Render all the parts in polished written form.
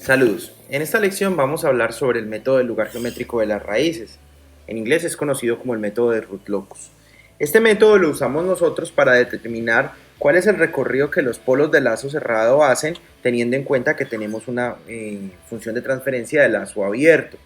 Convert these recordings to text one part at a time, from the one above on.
Saludos. En esta lección vamos a hablar sobre el método del lugar geométrico de las raíces. En inglés es conocido como el método de root locus. Este método lo usamos nosotros para determinar cuál es el recorrido que los polos del lazo cerrado hacen, teniendo en cuenta que tenemos una función de transferencia de lazo abierto.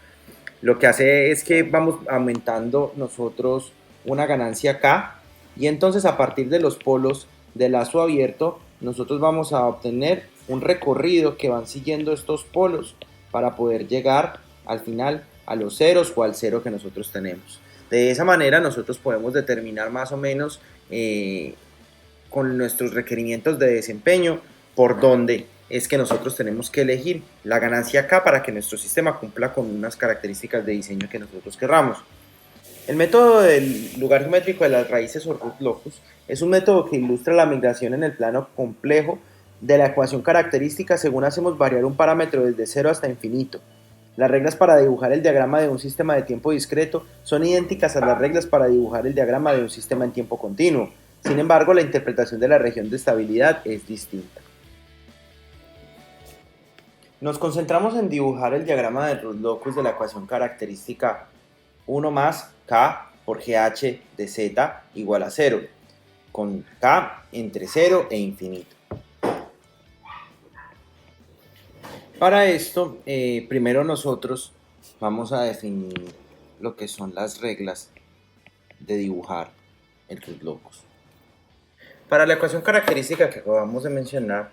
Lo que hace es que vamos aumentando nosotros una ganancia K, y entonces a partir de los polos del lazo abierto nosotros vamos a obtener un recorrido que van siguiendo estos polos para poder llegar al final a los ceros o al cero que nosotros tenemos. De esa manera nosotros podemos determinar más o menos con nuestros requerimientos de desempeño por dónde es que nosotros tenemos que elegir la ganancia K para que nuestro sistema cumpla con unas características de diseño que nosotros querramos. El método del lugar geométrico de las raíces o root locus es un método que ilustra la migración en el plano complejo de la ecuación característica según hacemos variar un parámetro desde 0 hasta infinito. Las reglas para dibujar el diagrama de un sistema de tiempo discreto son idénticas a las reglas para dibujar el diagrama de un sistema en tiempo continuo. Sin embargo, la interpretación de la región de estabilidad es distinta. Nos concentramos en dibujar el diagrama del root locus de la ecuación característica 1 más K por GH de Z igual a 0, con K entre 0 e infinito. Para esto, primero nosotros vamos a definir lo que son las reglas de dibujar el root locus. Para la ecuación característica que acabamos de mencionar,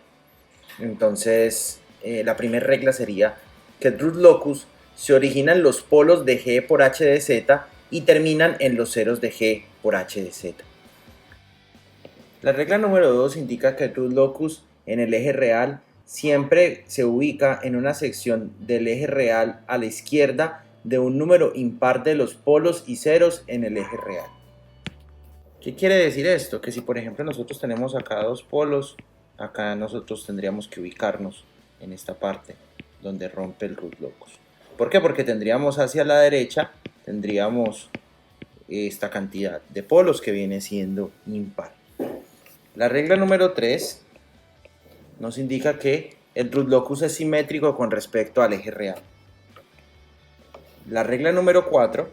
entonces la primera regla sería que el root locus se origina en los polos de G por H de Z y terminan en los ceros de G por H de Z. La regla número 2 indica que el root locus en el eje real siempre se ubica en una sección del eje real a la izquierda de un número impar de los polos y ceros en el eje real. ¿Qué quiere decir esto? Que si por ejemplo nosotros tenemos acá dos polos, acá nosotros tendríamos que ubicarnos en esta parte donde rompe el root locus. ¿Por qué? Porque tendríamos hacia la derecha, tendríamos esta cantidad de polos que viene siendo impar. La regla número 3 nos indica que el root locus es simétrico con respecto al eje real. La regla número 4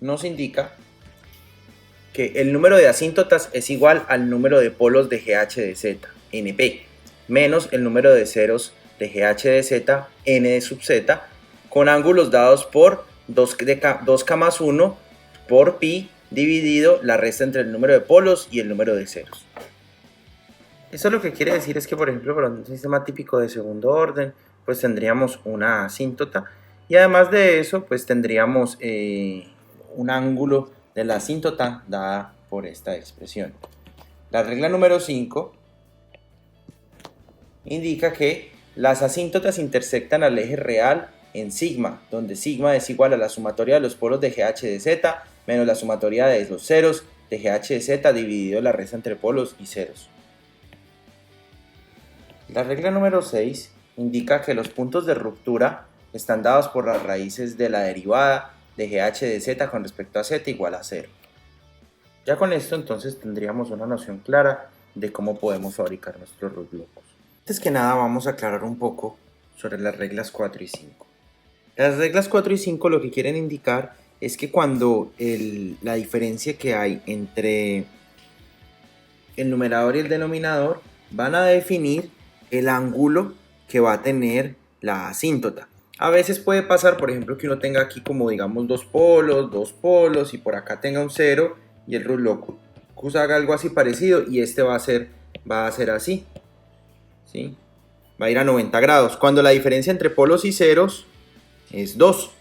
nos indica que el número de asíntotas es igual al número de polos de GH de Z, NP, menos el número de ceros de GH de Z, N de sub Z, con ángulos dados por 2K más 1 por pi dividido la resta entre el número de polos y el número de ceros. Eso lo que quiere decir es que, por ejemplo, para un sistema típico de segundo orden, pues tendríamos una asíntota y además de eso, pues tendríamos un ángulo de la asíntota dada por esta expresión. La regla número 5 indica que las asíntotas intersectan al eje real en sigma, donde sigma es igual a la sumatoria de los polos de GH de Z menos la sumatoria de los ceros de GH de Z dividido la resta entre polos y ceros. La regla número 6 indica que los puntos de ruptura están dados por las raíces de la derivada de GH de Z con respecto a Z igual a 0. Ya con esto entonces tendríamos una noción clara de cómo podemos fabricar nuestros root locus. Antes que nada vamos a aclarar un poco sobre las reglas 4 y 5. Las reglas 4 y 5 lo que quieren indicar es que cuando la diferencia que hay entre el numerador y el denominador van a definir el ángulo que va a tener la asíntota. A veces puede pasar, por ejemplo, que uno tenga aquí como digamos dos polos y por acá tenga un 0 y el root locus haga algo así parecido y este va a ser así, ¿sí? Va a ir a 90 grados. Cuando la diferencia entre polos y ceros es 2,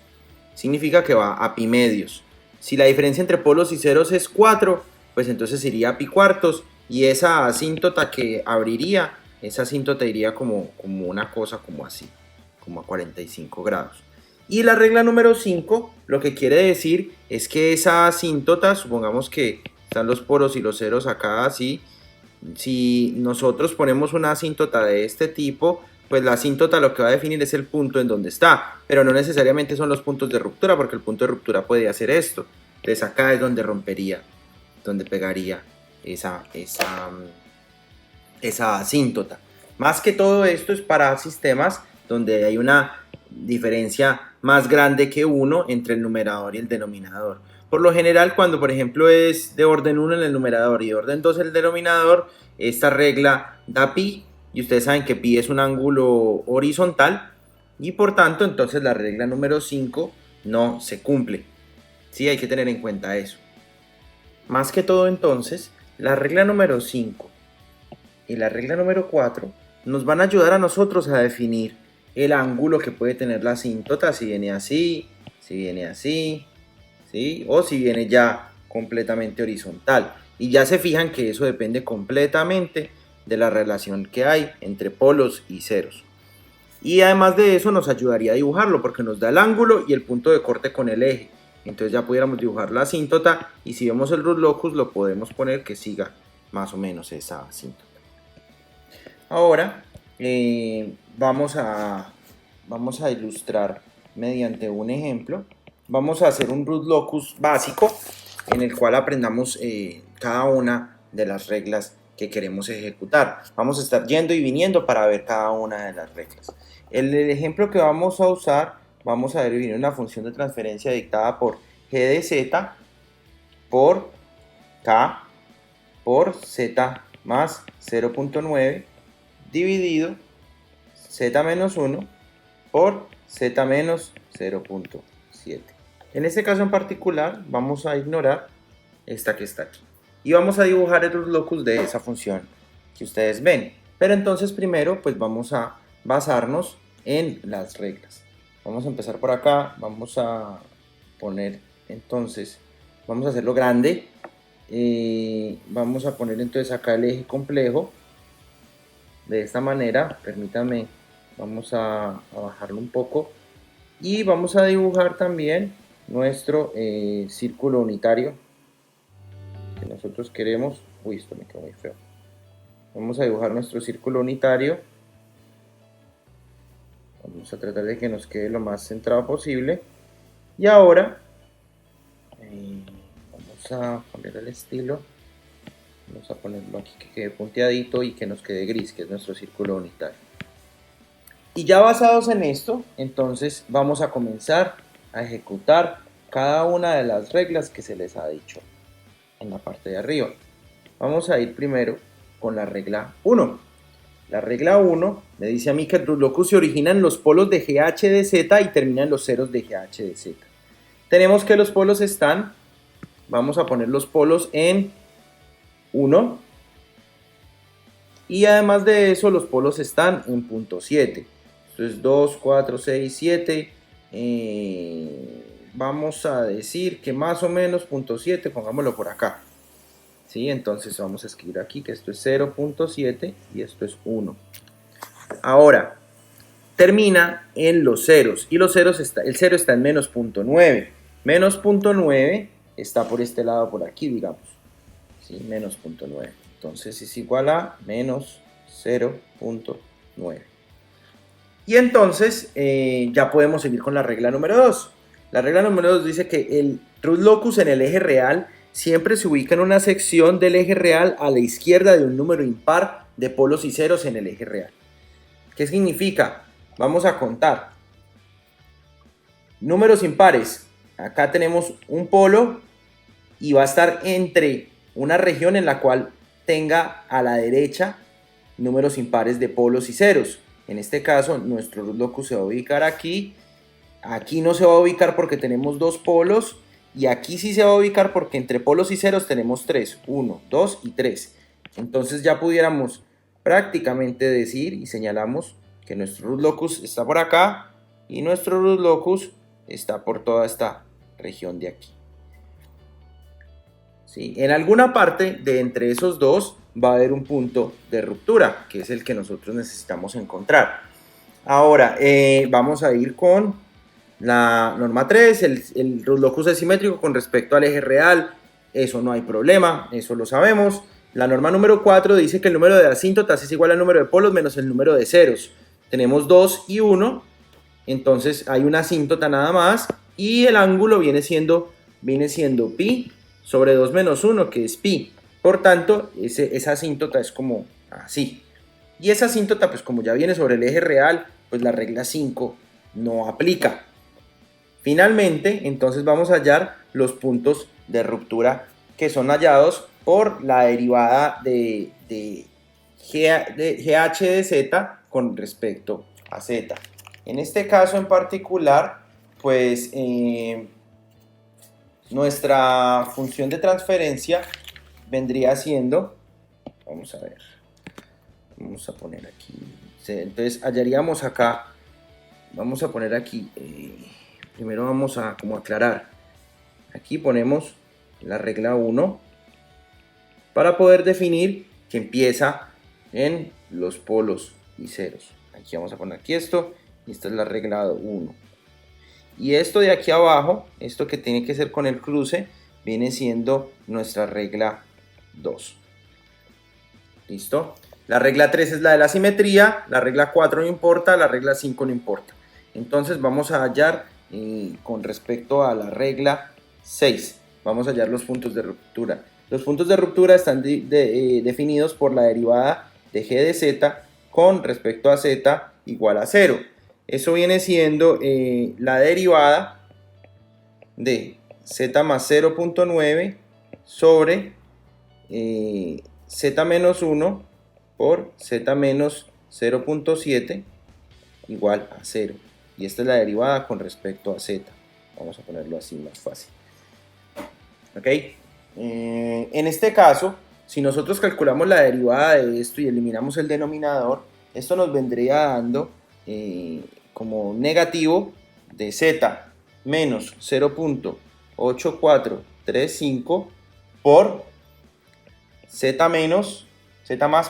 significa que va a pi medios. Si la diferencia entre polos y ceros es 4, pues entonces iría a pi cuartos y esa asíntota que abriría, esa asíntota iría como una cosa como así, como a 45 grados. Y la regla número 5 lo que quiere decir es que esa asíntota, supongamos que están los polos y los ceros acá así, si nosotros ponemos una asíntota de este tipo, pues la asíntota lo que va a definir es el punto en donde está, pero no necesariamente son los puntos de ruptura, porque el punto de ruptura puede hacer esto. Entonces acá es donde rompería, donde pegaría esa asíntota. Más que todo esto es para sistemas donde hay una diferencia más grande que 1 entre el numerador y el denominador. Por lo general, cuando por ejemplo es de orden 1 en el numerador y de orden 2 en el denominador, esta regla da pi, y ustedes saben que pi es un ángulo horizontal, y por tanto entonces la regla número 5 no se cumple. Sí, hay que tener en cuenta eso. Más que todo entonces, la regla número 5 y la regla número 4 nos van a ayudar a nosotros a definir el ángulo que puede tener la asíntota, si viene así, si viene así, ¿sí? O si viene ya completamente horizontal. Y ya se fijan que eso depende completamente de la relación que hay entre polos y ceros. Y además de eso nos ayudaría a dibujarlo porque nos da el ángulo y el punto de corte con el eje. Entonces ya pudiéramos dibujar la asíntota y si vemos el root locus lo podemos poner que siga más o menos esa asíntota. Ahora vamos a ilustrar mediante un ejemplo. Vamos a hacer un root locus básico en el cual aprendamos cada una de las reglas que queremos ejecutar. Vamos a estar yendo y viniendo para ver cada una de las reglas. El ejemplo que vamos a usar, vamos a definir una función de transferencia dictada por g de z por k por z más 0.9 dividido z menos 1 por z menos 0.7. En este caso en particular vamos a ignorar esta que está aquí y vamos a dibujar el root locus de esa función que ustedes ven. Pero entonces primero pues vamos a basarnos en las reglas. Vamos a empezar por acá, vamos a poner entonces, vamos a hacerlo grande, vamos a poner entonces acá el eje complejo de esta manera. Permítanme, vamos a bajarlo un poco y vamos a dibujar también nuestro círculo unitario que nosotros queremos. Uy, esto me quedó muy feo. Vamos a dibujar nuestro círculo unitario. Vamos a tratar de que nos quede lo más centrado posible. Y ahora vamos a cambiar el estilo. Vamos a ponerlo aquí que quede punteadito y que nos quede gris, que es nuestro círculo unitario. Y ya basados en esto, entonces vamos a comenzar a ejecutar cada una de las reglas que se les ha dicho en la parte de arriba. Vamos a ir primero con la regla 1. La regla 1 me dice a mí que el root locus se origina en los polos de GH de Z y termina en los ceros de GH de Z. Tenemos que los polos están, vamos a poner los polos en 1 y además de eso los polos están en punto 7. Entonces 2, 4, 6, 7. Vamos a decir que más o menos punto 7, pongámoslo por acá. ¿Sí? Entonces vamos a escribir aquí que esto es 0.7 y esto es 1. Ahora, termina en los ceros y los ceros el 0 está en menos punto 9. Menos punto 9 está por este lado, por aquí, digamos. ¿Sí? Menos punto 9. Entonces es igual a menos 0.9. Y entonces ya podemos seguir con la regla número 2. La regla número 2 dice que el root locus en el eje real siempre se ubica en una sección del eje real a la izquierda de un número impar de polos y ceros en el eje real. ¿Qué significa? Vamos a contar. Números impares. Acá tenemos un polo y va a estar entre una región en la cual tenga a la derecha números impares de polos y ceros. En este caso, nuestro root locus se va a ubicar aquí. Aquí no se va a ubicar porque tenemos dos polos. Y aquí sí se va a ubicar porque entre polos y ceros tenemos 3. 1, 2 y 3. Entonces ya pudiéramos prácticamente decir y señalamos que nuestro root locus está por acá y nuestro root locus está por toda esta región de aquí. ¿Sí? En alguna parte de entre esos dos va a haber un punto de ruptura, que es el que nosotros necesitamos encontrar. Ahora vamos a ir con la norma 3, el root locus es simétrico con respecto al eje real. Eso no hay problema, eso lo sabemos. La norma número 4 dice que el número de asíntotas es igual al número de polos menos el número de ceros. Tenemos 2 y 1, entonces hay una asíntota nada más y el ángulo viene siendo pi sobre 2 menos 1, que es pi. Por tanto, esa asíntota es como así. Y esa asíntota, pues como ya viene sobre el eje real, pues la regla 5 no aplica. Finalmente, entonces vamos a hallar los puntos de ruptura que son hallados por la derivada de GH de Z con respecto a Z. En este caso en particular, pues nuestra función de transferencia vendría siendo, vamos a ver, vamos a poner aquí, entonces hallaríamos acá, vamos a poner aquí, primero vamos a como aclarar, aquí ponemos la regla 1 para poder definir que empieza en los polos y ceros. Aquí vamos a poner aquí esto, y esta es la regla 1. Y esto de aquí abajo, esto que tiene que ser con el cruce, viene siendo nuestra regla 2. ¿Listo? La regla 3 es la de la simetría, la regla 4 no importa, la regla 5 no importa. Entonces vamos a hallar con respecto a la regla 6, vamos a hallar los puntos de ruptura. Los puntos de ruptura están definidos por la derivada de g de z con respecto a z igual a 0. Eso viene siendo la derivada de z más 0.9 sobre z menos 1 por z menos 0.7 igual a 0. Y esta es la derivada con respecto a z. Vamos a ponerlo así más fácil. ¿Ok? En este caso, si nosotros calculamos la derivada de esto y eliminamos el denominador, esto nos vendría dando como negativo de z menos 0.8435 por z más,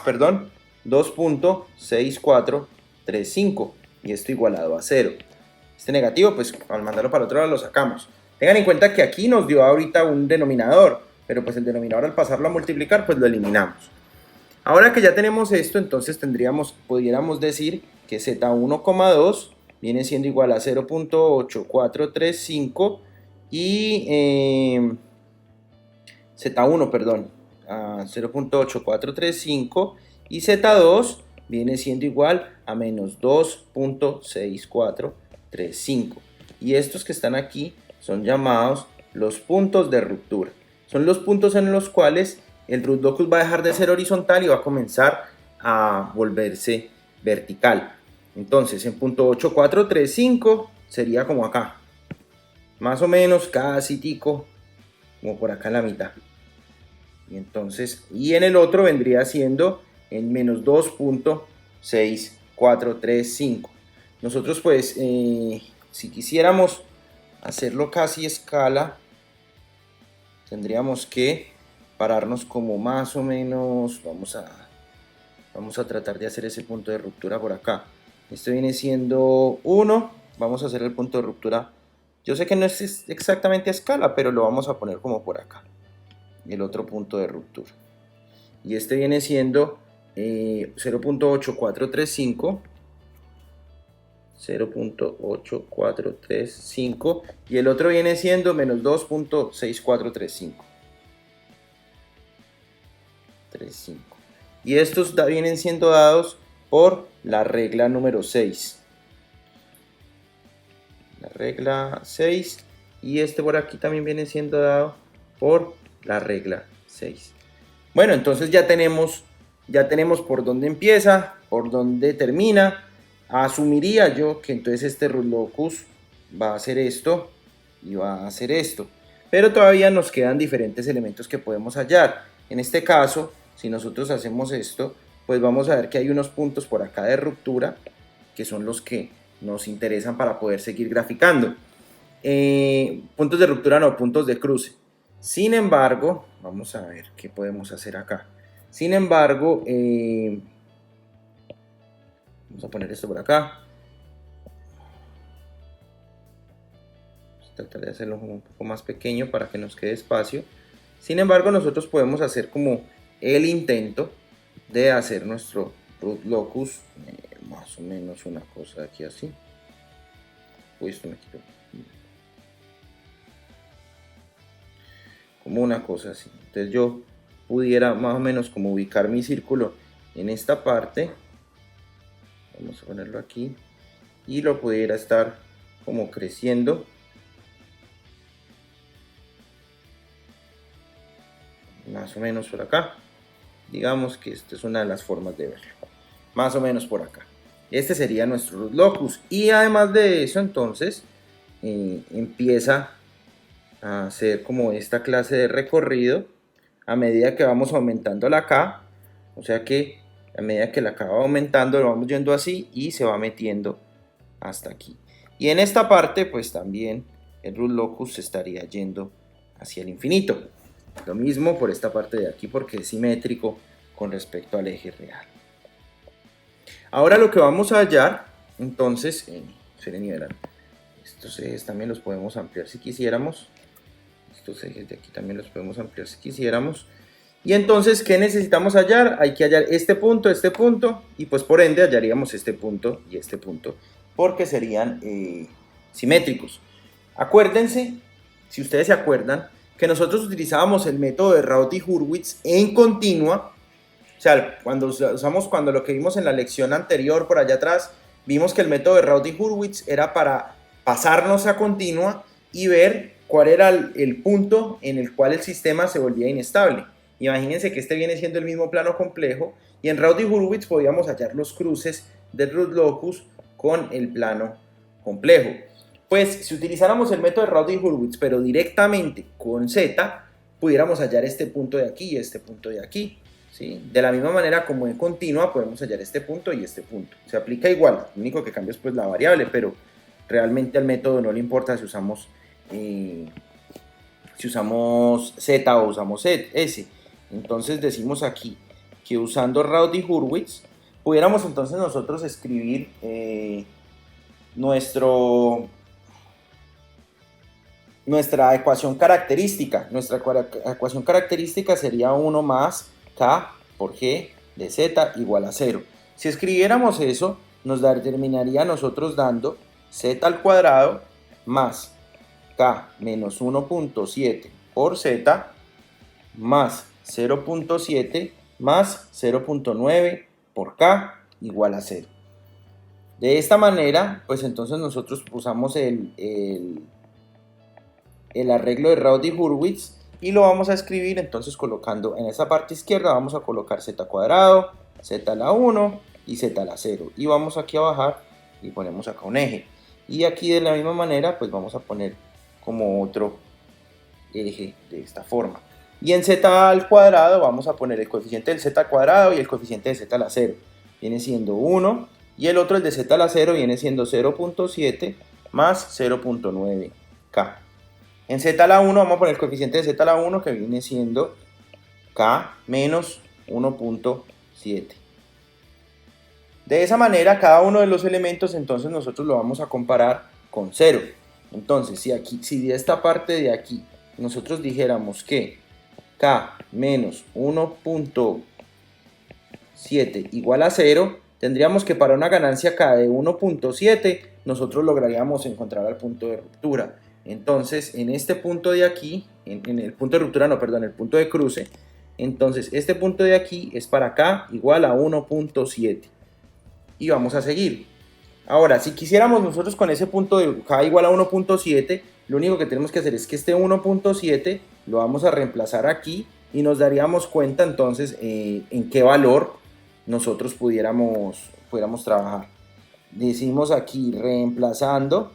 2.6435, y esto igualado a 0. Este negativo, pues al mandarlo para el otro lado lo sacamos. Tengan en cuenta que aquí nos dio ahorita un denominador, pero pues el denominador al pasarlo a multiplicar, pues lo eliminamos. Ahora que ya tenemos esto, entonces pudiéramos decir que z1,2 viene siendo igual a 0.8435 y z1, perdón, a 0.8435 y z2 viene siendo igual a menos 2.6435. Y estos que están aquí son llamados los puntos de ruptura. Son los puntos en los cuales el root locus va a dejar de ser horizontal y va a comenzar a volverse vertical. Entonces en punto 8435 sería como acá, más o menos casi tico, como por acá en la mitad. Y entonces, y en el otro vendría siendo en menos 2.6435. Nosotros pues, si quisiéramos hacerlo casi escala, tendríamos que pararnos como más o menos, vamos a tratar de hacer ese punto de ruptura por acá. Esto viene siendo 1, vamos a hacer el punto de ruptura. Yo sé que no es exactamente a escala, pero lo vamos a poner como por acá, el otro punto de ruptura. Y este viene siendo 0.8435, 0.8435, y el otro viene siendo menos 2.6435. Y estos vienen siendo dados por la regla número 6. La regla 6, y este por aquí también viene siendo dado por la regla 6. Bueno, entonces ya tenemos por dónde empieza, por dónde termina. Asumiría yo que entonces este root locus va a hacer esto y va a hacer esto. Pero todavía nos quedan diferentes elementos que podemos hallar. En este caso, si nosotros hacemos esto, pues vamos a ver que hay unos puntos por acá de ruptura que son los que nos interesan para poder seguir graficando. Puntos de ruptura no, puntos de cruce. Sin embargo, vamos a ver qué podemos hacer acá. Sin embargo, vamos a poner esto por acá. Vamos a tratar de hacerlo un poco más pequeño para que nos quede espacio. Sin embargo, nosotros podemos hacer como el intento de hacer nuestro root locus, más o menos una cosa aquí así. Uy, esto me quitó. Como una cosa así. Entonces yo pudiera más o menos como ubicar mi círculo en esta parte vamos a ponerlo aquí, y lo pudiera estar como creciendo. Más o menos por acá. Digamos que esta es una de las formas de verlo. Más o menos por acá. Este sería nuestro root locus. Y además de eso, entonces, empieza a hacer como esta clase de recorrido a medida que vamos aumentando la K. O sea que a medida que la K va aumentando, lo vamos yendo así y se va metiendo hasta aquí. Y en esta parte, pues también el root locus se estaría yendo hacia el infinito. Lo mismo por esta parte de aquí porque es simétrico con respecto al eje real. Ahora lo que vamos a hallar, entonces, estos ejes también los podemos ampliar si quisiéramos. Estos ejes de aquí también los podemos ampliar si quisiéramos. Y entonces, ¿qué necesitamos hallar? Hay que hallar este punto, y pues por ende hallaríamos este punto y este punto, porque serían simétricos. Acuérdense, si ustedes se acuerdan, que nosotros utilizábamos el método de Raoult y Hurwitz en continua. O sea, cuando lo que vimos en la lección anterior por allá atrás, vimos que el método de Raoult y Hurwitz era para pasarnos a continua y ver cuál era el punto en el cual el sistema se volvía inestable. Imagínense que este viene siendo el mismo plano complejo y en Raoult y Hurwitz podíamos hallar los cruces del root locus con el plano complejo. Pues si utilizáramos el método de Raoult y Hurwitz, pero directamente con Z, pudiéramos hallar este punto de aquí y este punto de aquí. ¿Sí? De la misma manera como en continua podemos hallar este punto y este punto. Se aplica igual, lo único que cambia es pues la variable, pero realmente al método no le importa si usamos Z o usamos S. Entonces decimos aquí que usando Raoult y Hurwitz pudiéramos entonces nosotros escribir nuestra ecuación característica. Nuestra ecuación característica sería 1 más K por G de Z igual a 0. Si escribiéramos eso, nos terminaría nosotros dando Z al cuadrado más K menos 1.7 por Z más 0.7 más 0.9 por K igual a 0. De esta manera, pues entonces nosotros usamos el arreglo de Raoult y Hurwitz y lo vamos a escribir entonces colocando en esa parte izquierda vamos a colocar Z cuadrado, Z a la 1 y Z a la 0 y vamos aquí a bajar y ponemos acá un eje y aquí de la misma manera pues vamos a poner como otro eje de esta forma y en Z al cuadrado vamos a poner el coeficiente del Z al cuadrado y el coeficiente de Z a la 0 viene siendo 1 y el otro el de Z a la 0 viene siendo 0.7 más 0.9K. En Z a la 1 vamos a poner el coeficiente de Z a la 1 que viene siendo K menos 1.7. De esa manera cada uno de los elementos entonces nosotros lo vamos a comparar con 0. Entonces si de esta parte de aquí nosotros dijéramos que K menos 1.7 igual a 0, tendríamos que para una ganancia K de 1.7 nosotros lograríamos encontrar el punto de ruptura. Entonces, en este punto de aquí, en el punto de ruptura, no, perdón, el punto de cruce, entonces este punto de aquí es para K igual a 1.7. Y vamos a seguir. Ahora, si quisiéramos nosotros con ese punto de K igual a 1.7, lo único que tenemos que hacer es que este 1.7 lo vamos a reemplazar aquí y nos daríamos cuenta entonces en qué valor nosotros pudiéramos trabajar. Decimos aquí reemplazando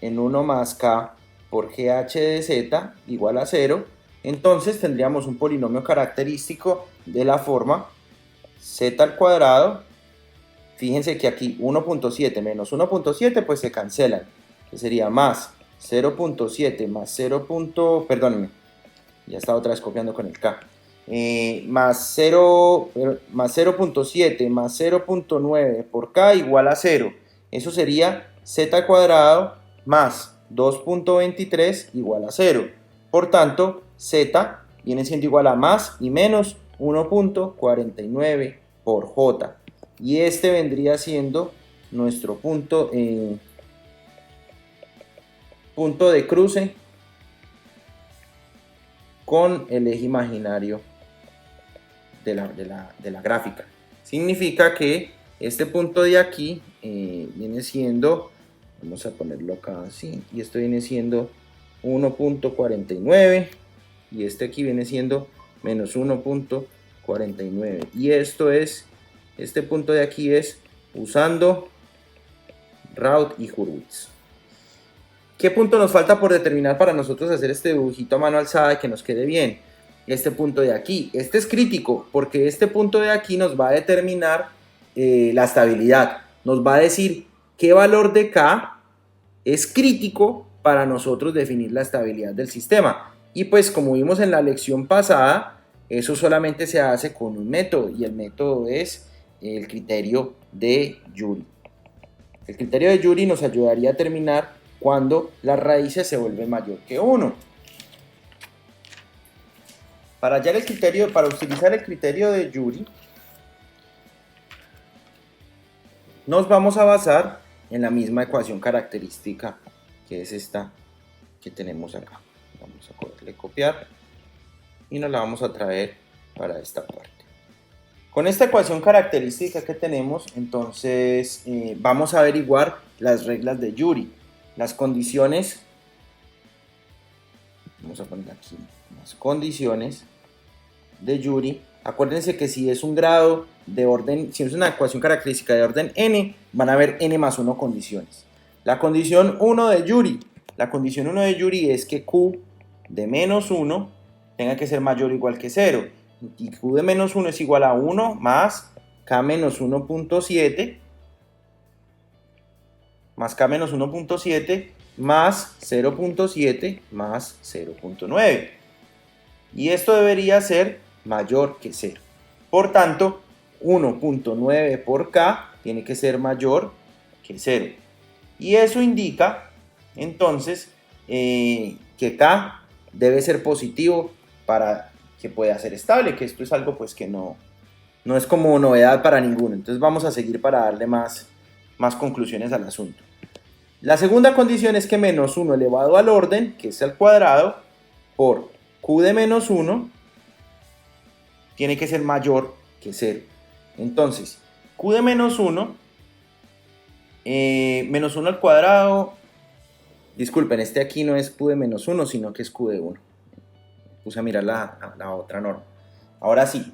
en 1 más K por GH de Z igual a 0, entonces tendríamos un polinomio característico de la forma Z al cuadrado. Fíjense que aquí 1.7 menos 1.7 pues se cancelan, que sería más 0.7 más 0. Perdónenme, ya estaba otra vez copiando con el K. Más 0.7 más 0.9 por K igual a 0. Eso sería Z al cuadrado más 2.23 igual a 0. Por tanto, Z viene siendo igual a más y menos 1.49 por J. Y este vendría siendo nuestro punto de cruce con el eje imaginario de la gráfica. significa que este punto de aquí viene siendo, vamos a ponerlo acá así, y esto viene siendo 1.49 y este aquí viene siendo menos 1.49, y esto es, este punto de aquí es usando Raud y Hurwitz. ¿Qué punto nos falta por determinar para nosotros hacer este dibujito a mano alzada y que nos quede bien? Este punto de aquí. Este es crítico porque este punto de aquí nos va a determinar la estabilidad. Nos va a decir qué valor de K es crítico para nosotros definir la estabilidad del sistema. Y pues como vimos en la lección pasada, eso solamente se hace con un método, y el método es el criterio de Joule. El criterio de Joule nos ayudaría a determinar cuando las raíces se vuelven mayor que 1. Para utilizar el criterio de Joule, nos vamos a basar en la misma ecuación característica, que es esta que tenemos acá. Vamos a copiar y nos la vamos a traer para esta parte. Con esta ecuación característica que tenemos, entonces vamos a averiguar las reglas de Joule. Las condiciones, vamos a poner aquí las condiciones de Joule. Acuérdense que si es un grado de orden, si es una ecuación característica de orden n, van a haber n más 1 condiciones. La condición 1 de Joule, es que Q de menos 1 tenga que ser mayor o igual que 0. Y Q de menos 1 es igual a 1 más K menos 1.7 más K menos 1.7 más 0.7 más 0.9. Y esto debería ser mayor que 0. Por tanto, 1.9 por K tiene que ser mayor que 0. Y eso indica, entonces, que K debe ser positivo para que pueda ser estable, que esto es algo pues que no es como novedad para ninguno. Entonces vamos a seguir para darle más conclusiones al asunto. La segunda condición es que menos 1 elevado al orden, que es al cuadrado, por Q de menos 1, tiene que ser mayor que 0. Entonces, Q de menos 1, menos 1 al cuadrado, disculpen, este aquí no es Q de menos 1, sino que es Q de 1. Puse a mirar la otra norma. Ahora sí,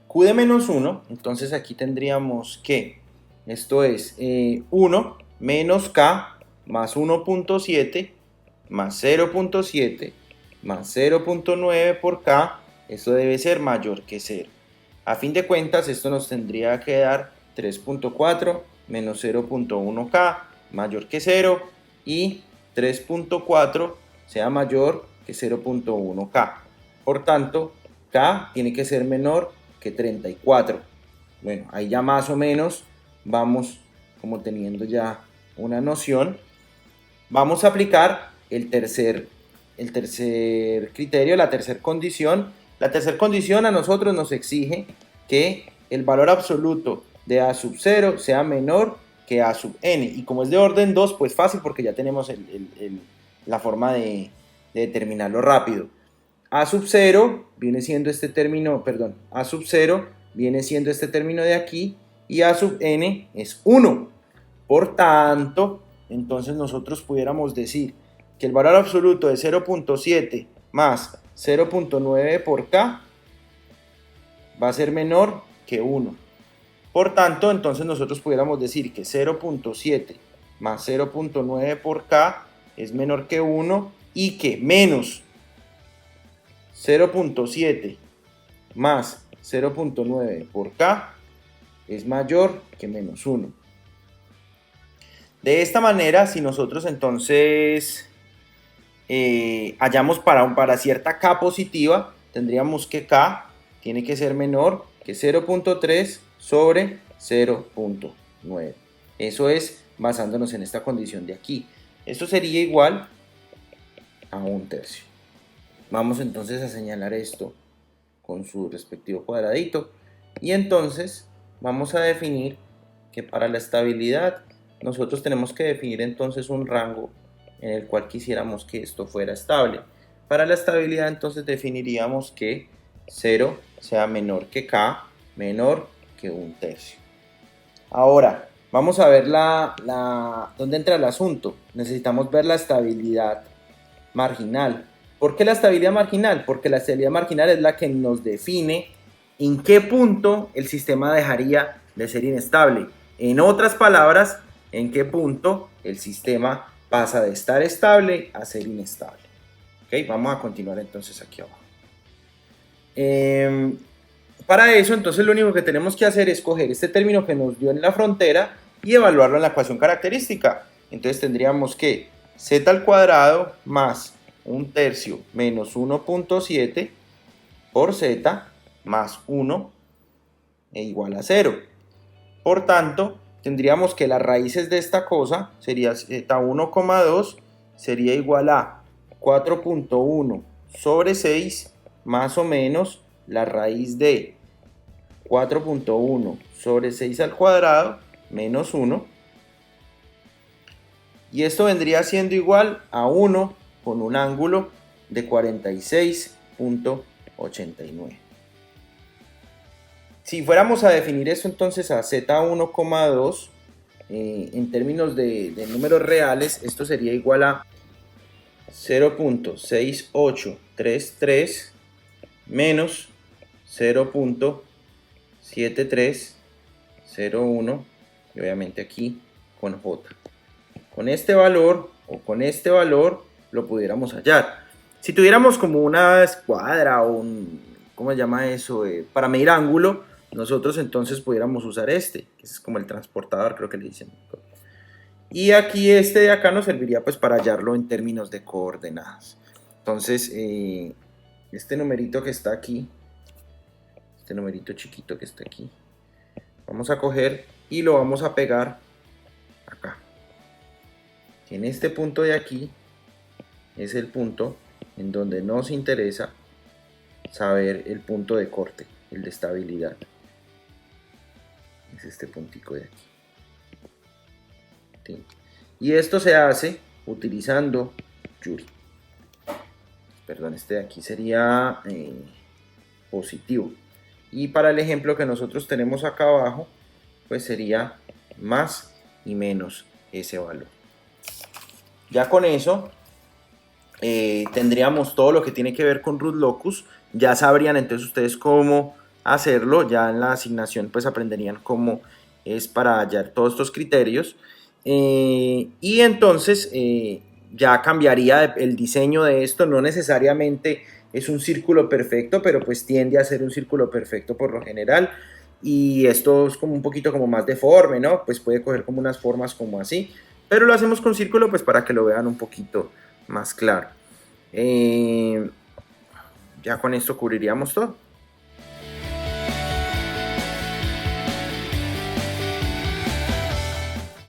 Q de menos 1, entonces aquí tendríamos que, esto es 1 menos K más 1.7 más 0.7 más 0.9 por K, esto debe ser mayor que 0. A fin de cuentas, esto nos tendría que dar 3.4 menos 0.1K mayor que 0 y 3.4 sea mayor que 0.1K. Por tanto, K tiene que ser menor que 34. Bueno, ahí ya más o menos vamos como teniendo ya una noción. Vamos a aplicar el tercer criterio, la tercera condición. La tercera condición a nosotros nos exige que el valor absoluto de A sub 0 sea menor que A sub n. Y como es de orden 2, pues fácil porque ya tenemos la forma de determinarlo rápido. A sub 0 viene siendo este término, perdón, A sub 0 viene siendo este término de aquí y A sub n es 1. Por tanto, entonces nosotros pudiéramos decir que el valor absoluto de 0.7 más 0.9 por K va a ser menor que 1. Por tanto, entonces nosotros pudiéramos decir que 0.7 más 0.9 por K es menor que 1 y que menos 0.7 más 0.9 por K es mayor que menos 1. De esta manera, si nosotros entonces hallamos para cierta K positiva, tendríamos que K tiene que ser menor que 0.3 sobre 0.9. Eso es basándonos en esta condición de aquí. Esto sería igual a 1/3. Vamos entonces a señalar esto con su respectivo cuadradito. Y entonces vamos a definir que para la estabilidad nosotros tenemos que definir entonces un rango en el cual quisiéramos que esto fuera estable. Para la estabilidad entonces definiríamos que 0 sea menor que K, menor que 1/3. Ahora, vamos a ver dónde entra el asunto. Necesitamos ver la estabilidad marginal. ¿Por qué la estabilidad marginal? Porque la estabilidad marginal es la que nos define en qué punto el sistema dejaría de ser inestable. En otras palabras, en qué punto el sistema pasa de estar estable a ser inestable. ¿Okay? Vamos a continuar entonces aquí abajo. Para eso, entonces, lo único que tenemos que hacer es coger este término que nos dio en la frontera y evaluarlo en la ecuación característica. Entonces tendríamos que z al cuadrado más 1/3 menos 1.7 por z más 1 e igual a 0. Por tanto, tendríamos que las raíces de esta cosa sería z1,2 sería igual a 4.1 sobre 6 más o menos la raíz de 4.1 sobre 6 al cuadrado menos 1. Y esto vendría siendo igual a 1 con un ángulo de 46.89. Si fuéramos a definir esto entonces a z1,2 en términos de números reales, esto sería igual a 0.6833 menos 0.7301 y obviamente aquí con j. Con este valor o con este valor lo pudiéramos hallar. Si tuviéramos como una escuadra o ¿cómo se llama eso? Para medir ángulo, nosotros entonces pudiéramos usar este, que es como el transportador, creo que le dicen. Y aquí este de acá nos serviría pues para hallarlo en términos de coordenadas. Entonces, este numerito que está aquí, este numerito chiquito que está aquí, vamos a coger y lo vamos a pegar acá. En este punto de aquí es el punto en donde nos interesa saber el punto de corte, el de estabilidad. Es este puntico de aquí. ¿Sí? Y esto se hace utilizando Joule. Perdón, este de aquí sería positivo. Y para el ejemplo que nosotros tenemos acá abajo, pues sería más y menos ese valor. Ya con eso tendríamos todo lo que tiene que ver con root locus. Ya sabrían entonces ustedes cómo hacerlo. Ya en la asignación pues aprenderían cómo es para hallar todos estos criterios. Y entonces ya cambiaría el diseño de esto. No necesariamente es un círculo perfecto, pero pues tiende a ser un círculo perfecto por lo general. Y esto es como un poquito como más deforme, ¿no? Pues puede coger como unas formas como así. Pero lo hacemos con círculo pues para que lo vean un poquito más claro. Ya con esto cubriríamos todo.